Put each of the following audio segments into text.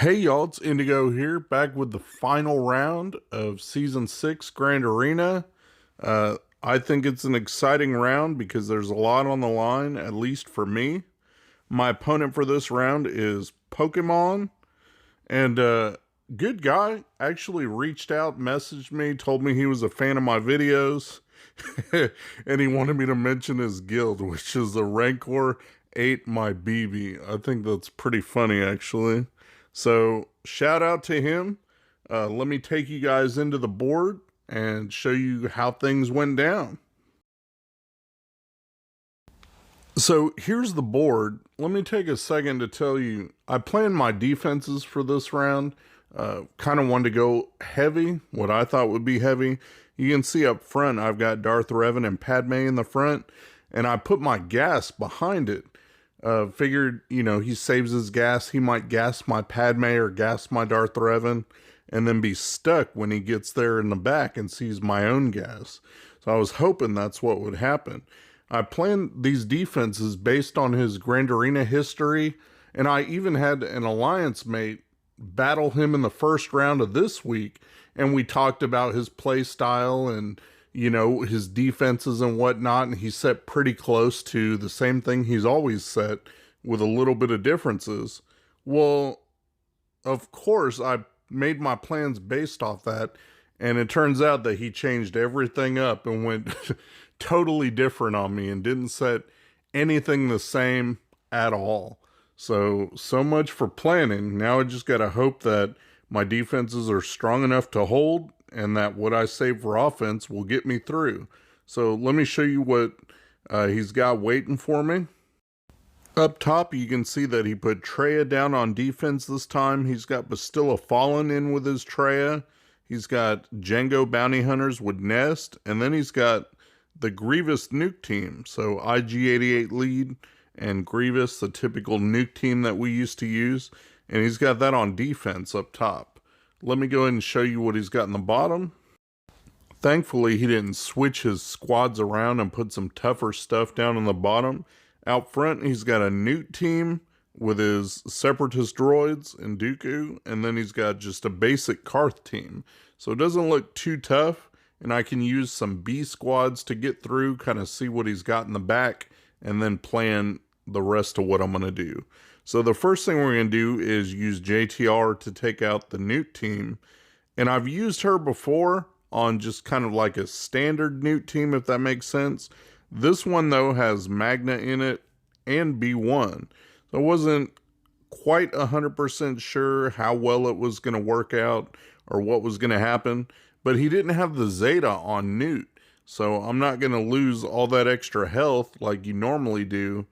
Hey y'all, it's Indigo here, back with the final round of Season 6 Grand Arena. I think it's an exciting round because there's a lot on the line, at least for me. My opponent for this round is Pokemon, and good guy actually reached out, messaged me, told me he was a fan of my videos, and he wanted me to mention his guild, which is the Rancor Ate My BB. I think that's pretty funny, actually. So, shout out to him. Let me take you guys into the board and show you how things went down. So, here's the board. Let me take a second to tell you, I planned my defenses for this round. Kind of wanted to go heavy, what I thought would be heavy. You can see up front, I've got Darth Revan and Padme in the front, and I put my gas behind it. Figured, he saves his gas. He might gas my Padme or gas my Darth Revan and then be stuck when he gets there in the back and sees my own gas. So I was hoping that's what would happen. I planned these defenses based on his Grand Arena history, and I even had an alliance mate battle him in the first round of this week, and we talked about his play style and his defenses and whatnot, and he set pretty close to the same thing he's always set with a little bit of differences. Well, of course, I made my plans based off that, and it turns out that he changed everything up and went totally different on me and didn't set anything the same at all. So much for planning. Now I just got to hope that my defenses are strong enough to hold and that what I save for offense will get me through. So let me show you what he's got waiting for me. Up top, you can see that he put Traya down on defense this time. He's got Bastilla Fallen in with his Traya. He's got Django Bounty Hunters with Nest. And then he's got the Grievous nuke team. So IG-88 lead and Grievous, the typical nuke team that we used to use. And he's got that on defense up top. Let me go ahead and show you what he's got in the bottom. Thankfully, he didn't switch his squads around and put some tougher stuff down in the bottom. Out front, he's got a Newt team with his Separatist droids and Dooku, and then he's got just a basic Karth team. So it doesn't look too tough, and I can use some B squads to get through, kind of see what he's got in the back, and then plan the rest of what I'm going to do. So the first thing we're going to do is use JTR to take out the Newt team. And I've used her before on just kind of like a standard Newt team, if that makes sense. This one, though, has Magna in it and B1. So I wasn't quite 100% sure how well it was going to work out or what was going to happen. But he didn't have the Zeta on Newt. So I'm not going to lose all that extra health like you normally do.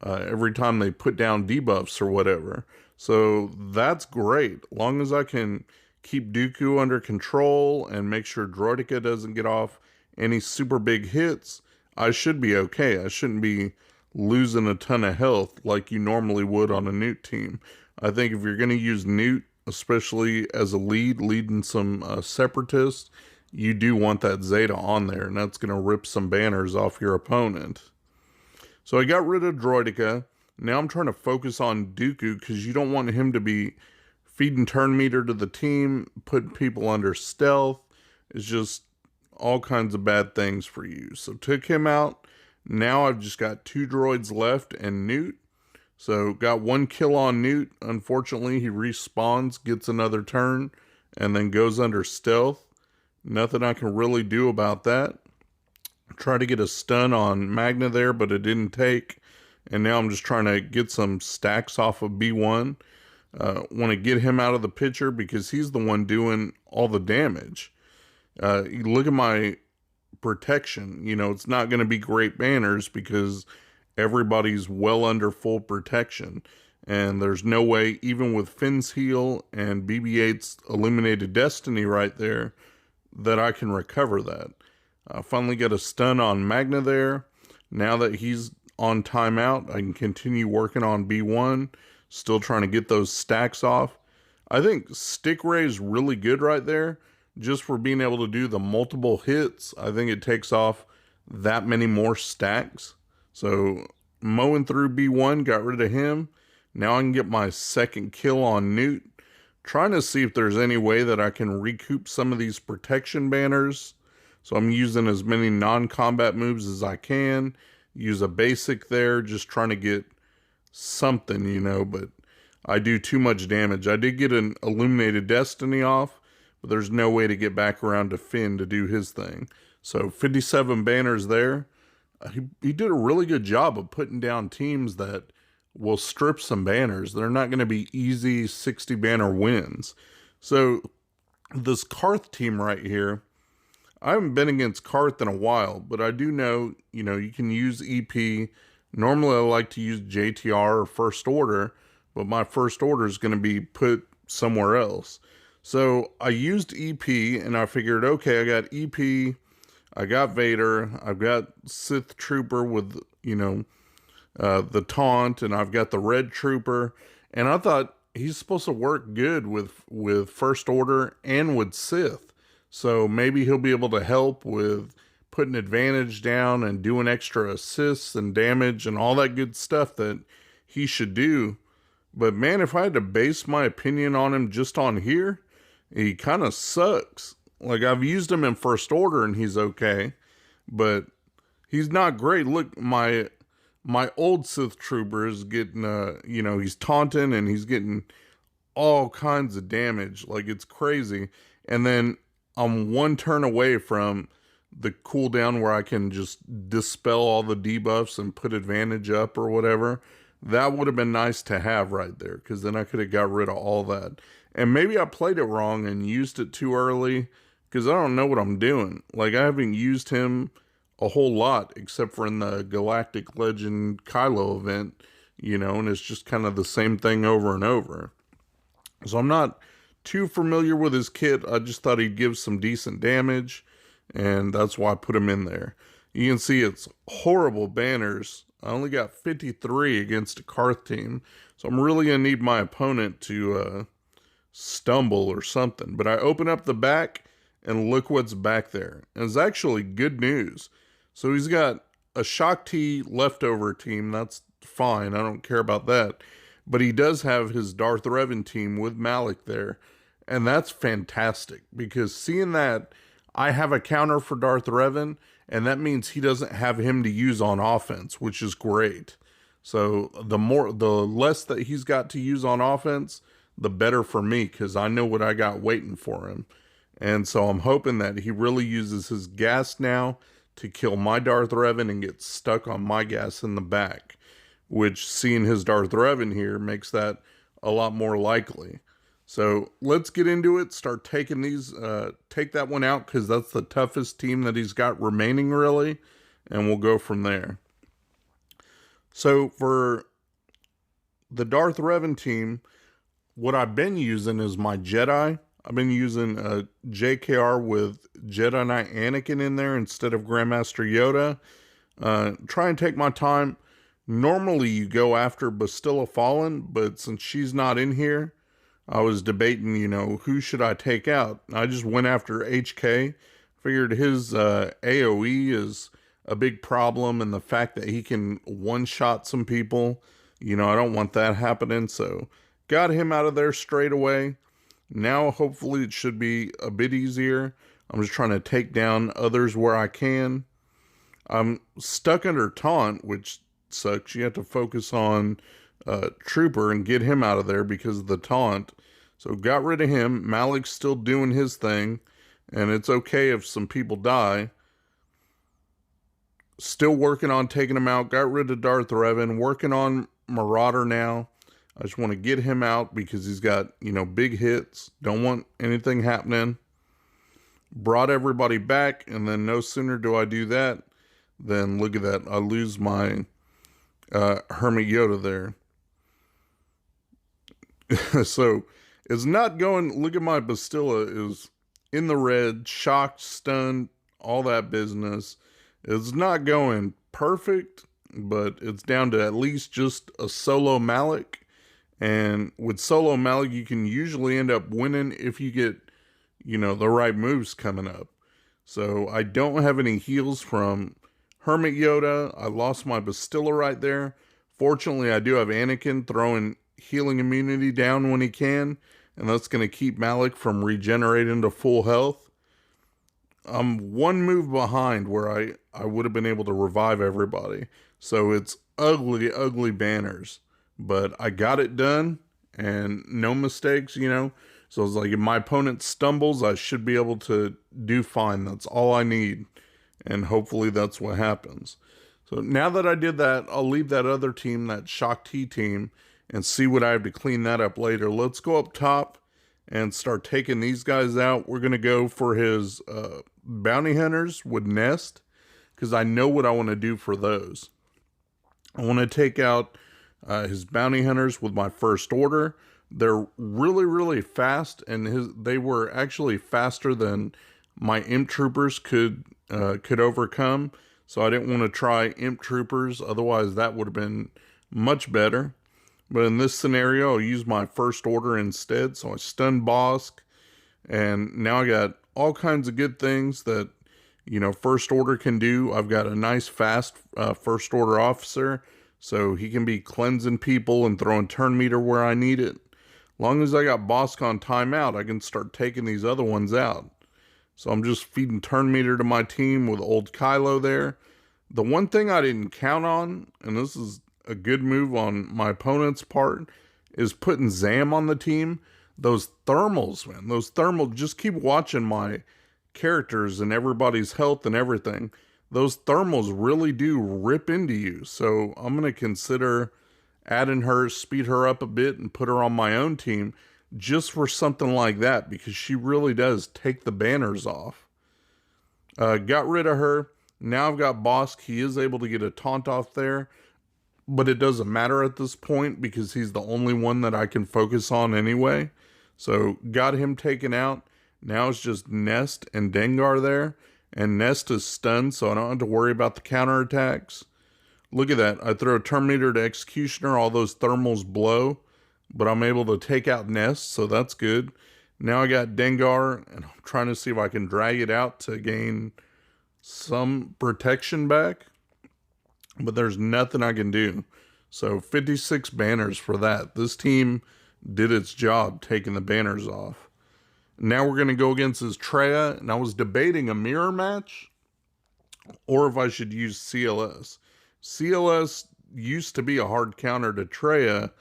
Every time they put down debuffs or whatever. So that's great. As long as I can keep Dooku under control and make sure Droideka doesn't get off any super big hits, I should be okay. I shouldn't be losing a ton of health like you normally would on a Newt team. I think if you're going to use Newt, especially as a leading some Separatists, you do want that Zeta on there, and that's going to rip some banners off your opponent. So I got rid of Droideka. Now I'm trying to focus on Dooku because you don't want him to be feeding turn meter to the team, putting people under stealth. It's just all kinds of bad things for you. So took him out. Now I've just got 2 droids left and Newt. So got 1 kill on Newt. Unfortunately, he respawns, gets another turn, and then goes under stealth. Nothing I can really do about that. Try to get a stun on Magna there, but it didn't take. And now I'm just trying to get some stacks off of B1. Want to get him out of the picture because he's the one doing all the damage. You look at my protection. It's not going to be great banners because everybody's well under full protection. And there's no way, even with Finn's heal and BB-8's Illuminated Destiny right there, that I can recover that. I finally got a stun on Magna there. Now that he's on timeout, I can continue working on B1. Still trying to get those stacks off. I think Stick Ray is really good right there. Just for being able to do the multiple hits. I think it takes off that many more stacks. So mowing through B1, got rid of him. Now I can get my second kill on Newt. trying to see if there's any way that I can recoup some of these protection banners. So I'm using as many non-combat moves as I can. Use a basic there, just trying to get something, you know, but I do too much damage. I did get an Illuminated Destiny off, but there's no way to get back around to Finn to do his thing. So 57 banners there. He did a really good job of putting down teams that will strip some banners. They're not going to be easy 60 banner wins. So this Karth team right here, I haven't been against Karth in a while, but I do know, you know, you can use EP. Normally I like to use JTR or First Order, but my First Order is going to be put somewhere else. So I used EP and I figured, okay, I got EP, I got Vader, I've got Sith Trooper with, you know, the taunt, and I've got the Red Trooper, and I thought he's supposed to work good with First Order and with Sith. So maybe he'll be able to help with putting advantage down and doing extra assists and damage and all that good stuff that he should do. But man, if I had to base my opinion on him just on here, he kind of sucks. Like, I've used him in First Order and he's okay, but he's not great. Look, my old Sith Trooper is getting, you know, he's taunting and he's getting all kinds of damage. Like, it's crazy. And then I'm one turn away from the cooldown where I can just dispel all the debuffs and put advantage up or whatever. That would have been nice to have right there, because then I could have got rid of all that. And maybe I played it wrong and used it too early, because I don't know what I'm doing. Like, I haven't used him a whole lot, except for in the Galactic Legend Kylo event, you know, and it's just kind of the same thing over and over. So I'm not too familiar with his kit. I just thought he'd give some decent damage, and that's why I put him in there. You can see it's horrible banners. I only got 53 against a Karth team, so I'm really going to need my opponent to stumble or something. But I open up the back, and look what's back there. And it's actually good news. So he's got a Shock T leftover team. That's fine. I don't care about that. But he does have his Darth Revan team with Malik there. And that's fantastic, because seeing that I have a counter for Darth Revan, and that means he doesn't have him to use on offense, which is great. So the less that he's got to use on offense, the better for me, because I know what I got waiting for him. And so I'm hoping that he really uses his gas now to kill my Darth Revan and get stuck on my gas in the back, which, seeing his Darth Revan here, makes that a lot more likely. So let's get into it, start taking these, take that one out, because that's the toughest team that he's got remaining, really, and we'll go from there. So for the Darth Revan team, what I've been using is my Jedi. I've been using a JKR with Jedi Knight Anakin in there instead of Grandmaster Yoda. Try and take my time. Normally you go after Bastilla Fallen, but since she's not in here, I was debating, you know, who should I take out? I just went after HK. Figured his AoE is a big problem, and the fact that he can one-shot some people, you know, I don't want that happening. So got him out of there straight away. Now hopefully it should be a bit easier. I'm just trying to take down others where I can. I'm stuck under taunt, which sucks. You have to focus on Trooper and get him out of there because of the taunt. So got rid of him. Malik's still doing his thing, and it's okay if some people die. Still working on taking him out. Got rid of Darth Revan. Working on Marauder now. I just want to get him out because he's got, you know, big hits. Don't want anything happening. Brought everybody back, and then no sooner do I do that than, look at that, I lose my Hermit Yoda there. So it's not going, look at my Bastilla is in the red, shocked, stunned, all that business. It's not going perfect, but it's down to at least just a solo Malik. And with solo Malik, you can usually end up winning if you get, you know, the right moves coming up. So I don't have any heals from Hermit Yoda. I lost my Bastilla right there. Fortunately, I do have Anakin throwing healing immunity down when he can. and that's going to keep Malik from regenerating to full health. I'm one move behind where I would have been able to revive everybody. So it's ugly, ugly banners. But I got it done, and no mistakes, you know. So it's like if my opponent stumbles, I should be able to do fine. That's all I need. And hopefully that's what happens. So now that I did that, I'll leave that other team, that Shock T team, and see what I have to clean that up later. Let's go up top and start taking these guys out. We're going to go for his bounty hunters with Nest, because I know what I want to do for those. I want to take out his bounty hunters with my first order. They're really, really fast, and they were actually faster than my imp troopers could overcome. So I didn't want to try imp troopers, otherwise that would have been much better. But in this scenario, I'll use my first order instead. So I stun Bosk, and now I got all kinds of good things that, you know, first order can do. I've got a nice fast first order officer, so he can be cleansing people and throwing turn meter where I need it. Long as I got Bosk on timeout, I can start taking these other ones out. So I'm just feeding turn meter to my team with old Kylo there. The one thing I didn't count on, and this is a good move on my opponent's part, is putting Zam on the team. Those thermals, man, those thermals, just keep watching my characters and everybody's health and everything. Those thermals really do rip into you. So I'm going to consider adding her, speed her up a bit, and put her on my own team just for something like that, because she really does take the banners off. Got rid of her. Now I've got Bosk. He is able to get a taunt off there, but it doesn't matter at this point because he's the only one that I can focus on anyway. So got him taken out. Now it's just Nest and Dengar there, and Nest is stunned, so I don't have to worry about the counterattacks. Look at that. I throw a Terminator to Executioner, all those thermals blow, but I'm able to take out Nest, so that's good. Now I got Dengar, and I'm trying to see if I can drag it out to gain some protection back, but there's nothing I can do. So 56 banners for that. This team did its job taking the banners off. Now we're going to go against his Traya, and I was debating a mirror match or if I should use CLS. CLS used to be a hard counter to Traya,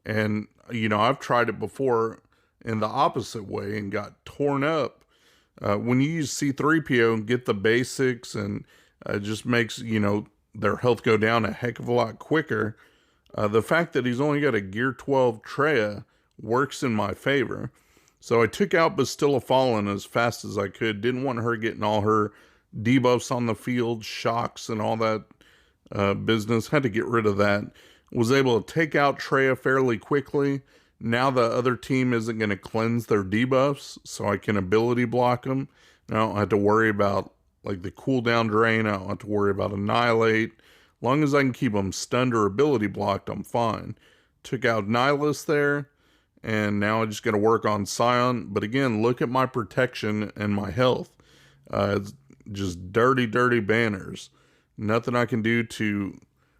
and, you know, I've tried it before in the opposite way and got torn up. When you use C-3PO and get the basics, and it just makes, you know, their health go down a heck of a lot quicker. The fact that he's only got a Gear 12 Traya works in my favor. So I took out Bastilla Fallen as fast as I could. Didn't want her getting all her debuffs on the field, shocks, and all that business. Had to get rid of that. Was able to take out Traya fairly quickly. Now the other team isn't going to cleanse their debuffs, so I can ability block them. I don't have to worry about like the cooldown drain. I don't have to worry about Annihilate. As long as I can keep them stunned or ability blocked, I'm fine. Took out Nihilus there, and now I just got to work on Scion. But again, look at my protection and my health. It's just dirty, dirty banners. Nothing I can do to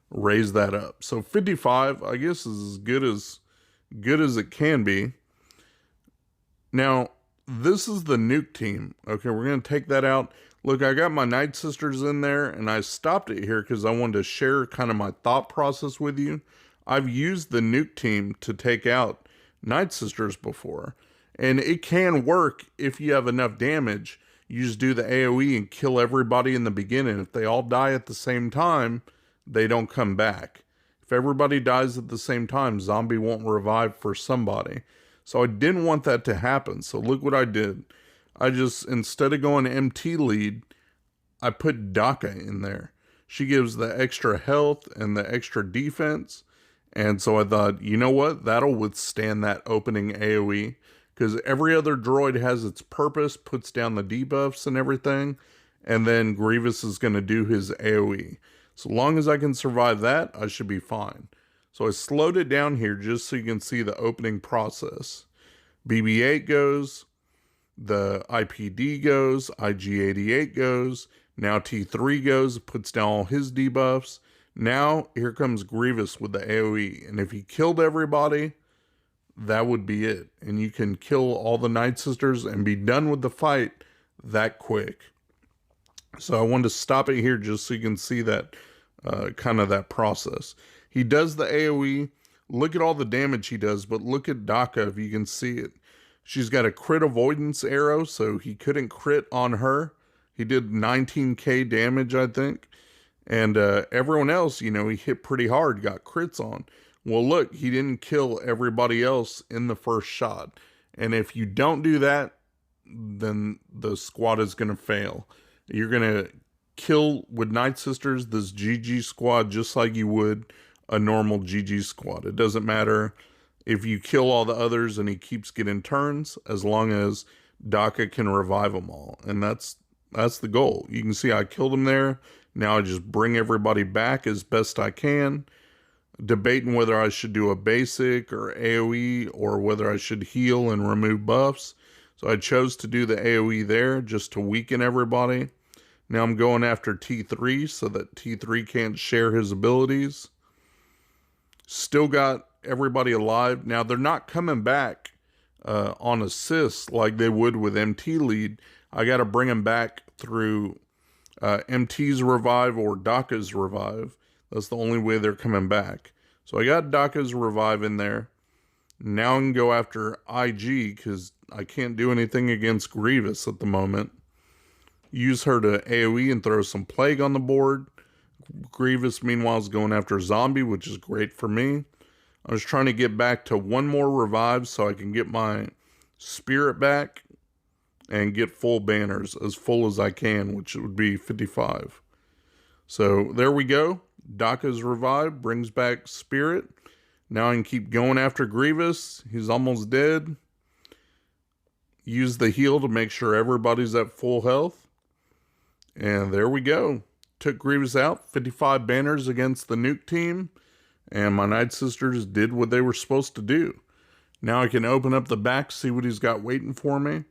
raise that up. So 55, I guess, is as good as it can be. Now, this is the nuke team. Okay, we're going to take that out. Look, I got my Night Sisters in there, and I stopped it here because I wanted to share kind of my thought process with you. I've used the nuke team to take out Night Sisters before, and it can work if you have enough damage. You just do the AoE and kill everybody in the beginning. If they all die at the same time, they don't come back. If everybody dies at the same time, zombie won't revive for somebody. So I didn't want that to happen. So look what I did. I just, instead of going MT lead, I put Daka in there. She gives the extra health and the extra defense. And so I thought, you know what? That'll withstand that opening AoE. Because every other droid has its purpose, puts down the debuffs and everything. And then Grievous is going to do his AoE. So long as I can survive that, I should be fine. So I slowed it down here just so you can see the opening process. BB-8 goes, the IPD goes, IG-88 goes, now T3 goes, puts down all his debuffs. Now here comes Grievous with the AoE, and if he killed everybody, that would be it. And you can kill all the Night Sisters and be done with the fight that quick. So I wanted to stop it here just so you can see that kind of that process. He does the AoE. Look at all the damage he does, but look at Daka if you can see it. She's got a crit avoidance arrow, so he couldn't crit on her. He did 19k damage, I think. And everyone else, you know, he hit pretty hard, got crits on. Well, look, he didn't kill everybody else in the first shot. And if you don't do that, then the squad is going to fail. You're going to kill with Night Sisters this GG squad just like you would a normal GG squad. It doesn't matter if you kill all the others and he keeps getting turns, as long as Daka can revive them all. And that's the goal. You can see I killed him there. Now I just bring everybody back as best I can. Debating whether I should do a basic or AoE or whether I should heal and remove buffs. So I chose to do the AoE there just to weaken everybody. Now I'm going after T3 so that T3 can't share his abilities. Still got everybody alive. Now they're not coming back on assists like they would with MT lead. I got to bring them back through MT's revive or Daka's revive. That's the only way they're coming back. So I got Daka's revive in there. Now I can go after IG because I can't do anything against Grievous at the moment. Use her to AoE and throw some plague on the board. Grievous, meanwhile, is going after Zombie, which is great for me. I was trying to get back to one more revive so I can get my spirit back and get full banners, as full as I can, which would be 55. So there we go. Daka's revive brings back spirit. Now I can keep going after Grievous. He's almost dead. Use the heal to make sure everybody's at full health. And there we go. Took Grievous out. 55 banners against the nuke team. And my Night Sisters did what they were supposed to do. Now I can open up the back, see what he's got waiting for me.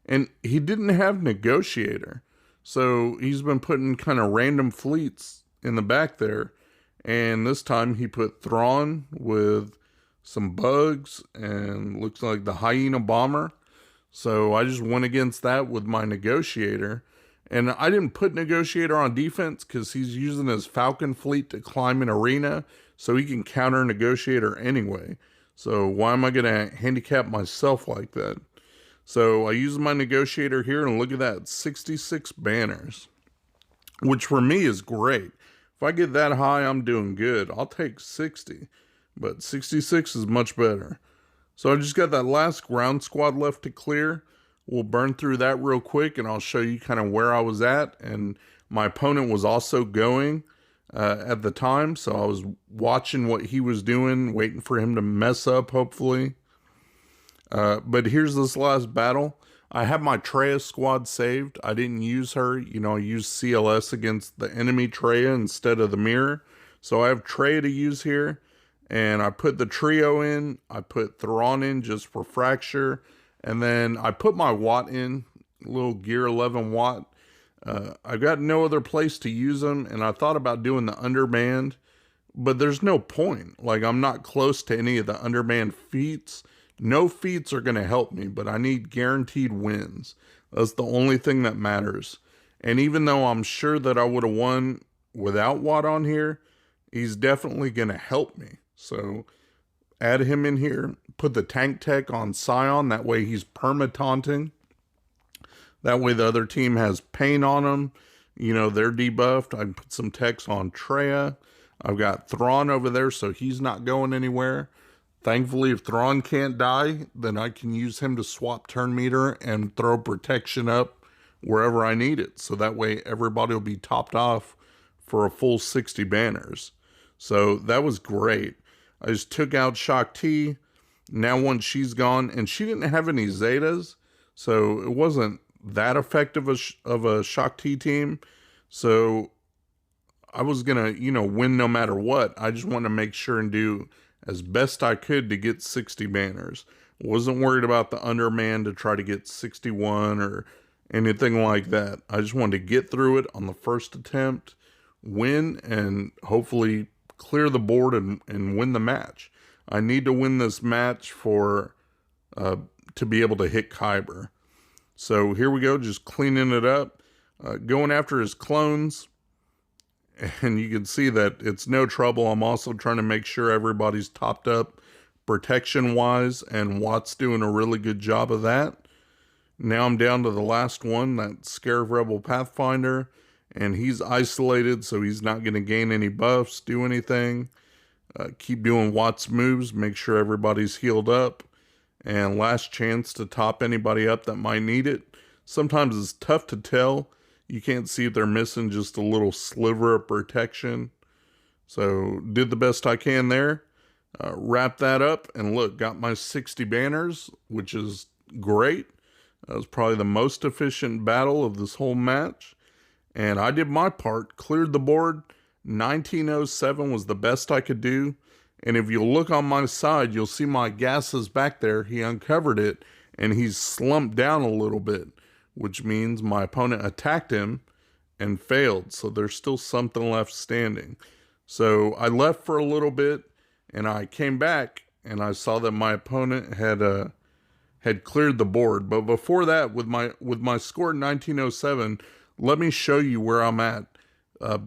And he didn't have Negotiator. So he's been putting kind of random fleets in the back there. And this time he put Thrawn with some bugs and looks like the Hyena Bomber. So I just went against that with my Negotiator. And I didn't put Negotiator on defense because he's using his Falcon fleet to climb an arena. So he can counter Negotiator anyway. So why am I going to handicap myself like that? So I use my Negotiator here and look at that, 66 banners. Which for me is great. If I get that high, I'm doing good. I'll take 60. But 66 is much better. So I just got that last ground squad left to clear. We'll burn through that real quick and I'll show you kind of where I was at. And my opponent was also going at the time. So I was watching what he was doing, waiting for him to mess up, hopefully. But here's this last battle. I have my Traya squad saved. I didn't use her. You know, I used CLS against the enemy Traya instead of the mirror. So I have Traya to use here. And I put the trio in. I put Thrawn in just for fracture. And then I put my Watt in, little Gear 11 Watt. I've got no other place to use them. And I thought about doing the undermanned. But there's no point. Like, I'm not close to any of the undermanned feats. No feats are going to help me, but I need guaranteed wins. That's the only thing that matters. And even though I'm sure that I would have won without Watt on here, he's definitely going to help me. So add him in here. Put the tank tech on Scion. That way he's perma-taunting. That way the other team has pain on him. You know, they're debuffed. I can put some techs on Traya. I've got Thrawn over there, so he's not going anywhere. Thankfully, if Thrawn can't die, then I can use him to swap turn meter and throw protection up wherever I need it. So that way everybody will be topped off for a full 60 banners. So that was great. I just took out Shock T. Now once she's gone, and she didn't have any Zetas, so it wasn't that effective of a Shock T team. So I was going to, you know, win no matter what. I just wanted to make sure and do as best I could to get 60 banners. Wasn't worried about the underman to try to get 61 or anything like that. I just wanted to get through it on the first attempt, win, and hopefully clear the board and win the match. I need to win this match for to be able to hit Kyber. So here we go, just cleaning it up, going after his clones. And you can see that it's no trouble. I'm also trying to make sure everybody's topped up protection-wise, and Watt's doing a really good job of that. Now I'm down to the last one, that Scarab Rebel Pathfinder, and he's isolated, so he's not going to gain any buffs, do anything. Keep doing Watt's moves, make sure everybody's healed up, and last chance to top anybody up that might need it. Sometimes it's tough to tell. You can't see if they're missing just a little sliver of protection. So did the best I can there. Wrap that up, and look, got my 60 banners, which is great. That was probably the most efficient battle of this whole match. And I did my part, cleared the board. 1907 was the best I could do. And if you look on my side, you'll see my gas is back there. He uncovered it, and he's slumped down a little bit, which means my opponent attacked him and failed. So there's still something left standing. So I left for a little bit, and I came back, and I saw that my opponent had cleared the board. But before that, with my score 1907, let me show you where I'm at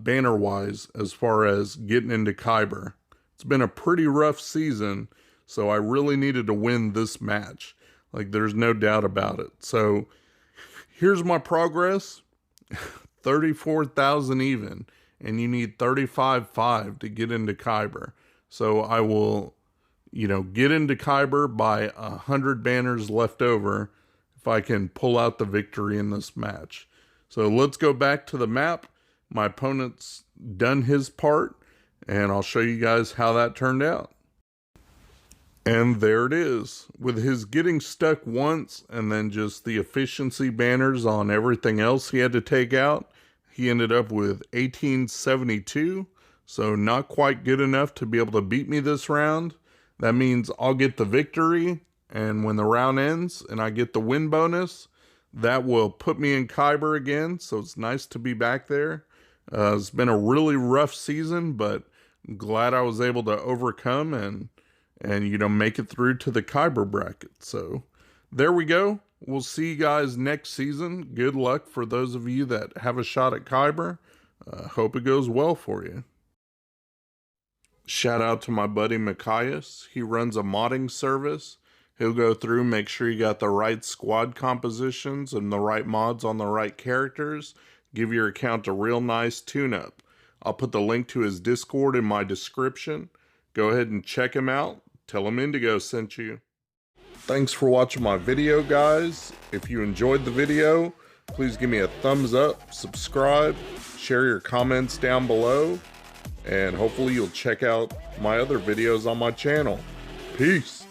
banner-wise as far as getting into Kyber. It's been a pretty rough season, so I really needed to win this match. Like, there's no doubt about it. So here's my progress. 34,000 even, and you need 35,500 to get into Kyber. So I will, get into Kyber by 100 banners left over if I can pull out the victory in this match. So let's go back to the map. My opponent's done his part, and I'll show you guys how that turned out. And there it is. With his getting stuck once and then just the efficiency banners on everything else he had to take out, he ended up with 1872. So not quite good enough to be able to beat me this round. That means I'll get the victory, and when the round ends and I get the win bonus, that will put me in Kyber again. So it's nice to be back there. It's been a really rough season, but I'm glad I was able to overcome and make it through to the Kyber bracket. So there we go. We'll see you guys next season. Good luck for those of you that have a shot at Kyber. Hope it goes well for you. Shout out to my buddy Mikayas. He runs a modding service. He'll go through, make sure you got the right squad compositions and the right mods on the right characters. Give your account a real nice tune-up. I'll put the link to his Discord in my description. Go ahead and check him out. Tell him Indigo sent you. Thanks for watching my video, guys. If you enjoyed the video, please give me a thumbs up, subscribe, share your comments down below, and hopefully you'll check out my other videos on my channel. Peace.